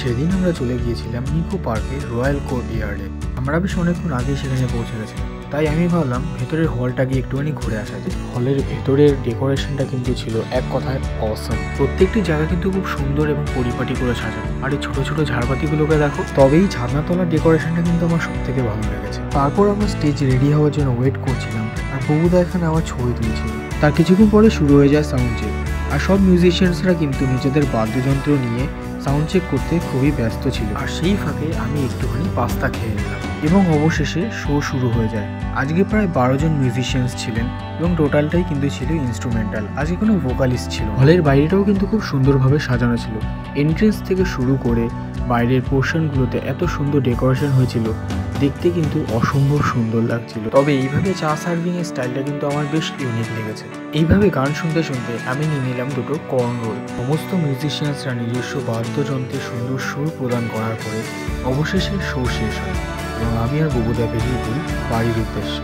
সেদিন আমরা চলে গিয়েছিলাম নিকো পার্কে রয়্যাল কোর্টইয়ার্ডে। আমরা বেশ অনেকক্ষণ আগেই সেখানে পৌঁছে গেছিলাম, তাই আমি ভাবলাম ভেতরের হলটা গিয়ে একটুখানি ঘুরে আসা যায়। হলের ভেতরের ডেকোরেশনটা কিন্তু ছিল এক কথায় অসম। প্রত্যেকটি জায়গা কিন্তু খুব সুন্দর এবং পরিপাটি করে সাজানো। আর এই ছোট ছোট ঝাড়বাতিগুলোকে দেখো, তবেই ছাদনাতলার ডেকোরেশনটা কিন্তু আমার সব থেকে ভালো লেগেছে। তারপর আমরা স্টেজ রেডি হওয়ার জন্য ওয়েট করছিলাম, আর বউদা এখানে আমার ছবি তুলছিল। তার কিছুক্ষণ পরে শুরু হয়ে যায় সাউন্ড চেক, আর সব মিউজিশিয়ানসরা কিন্তু নিজেদের বাদ্যযন্ত্র নিয়ে সাউন্ড চেক করতে খুবই ব্যস্ত ছিল। আর সেই ফাঁকে আমি একটুখানি পাস্তা খেয়ে নিলাম এবং অবশেষে শো শুরু হয়ে যায়। আজকে প্রায় 12 জন মিউজিশিয়ানস ছিলেন এবং টোটালটাই কিন্তু ছিল ইনস্ট্রুমেন্টাল। আজকে কোনো ভোকালিস্ট ছিল। হলের বাইরেটাও কিন্তু খুব সুন্দরভাবে সাজানো ছিল। এন্ট্রেন্স থেকে শুরু করে বাইরের পোর্শনগুলোতে এত সুন্দর ডেকোরেশন হয়েছিল, দেখতে কিন্তু অসম্ভব সুন্দর লাগছিল। তবে এইভাবে চা সার্ভিং এর স্টাইলটা কিন্তু আমার বেশ ইউনিক লেগেছে। এইভাবে গান শুনতে শুনতে আমি নিয়ে নিলাম দুটো কর্ন রোল। সমস্ত মিউজিশিয়ানসরা নিজস্ব বাদ্যযন্ত্রে সুন্দর সুর প্রদান করার পরে অবশেষে শো শেষ হয় এবং আমি আর বুবুদা বেরিয়ে পড়ি বাড়ির উদ্দেশ্যে।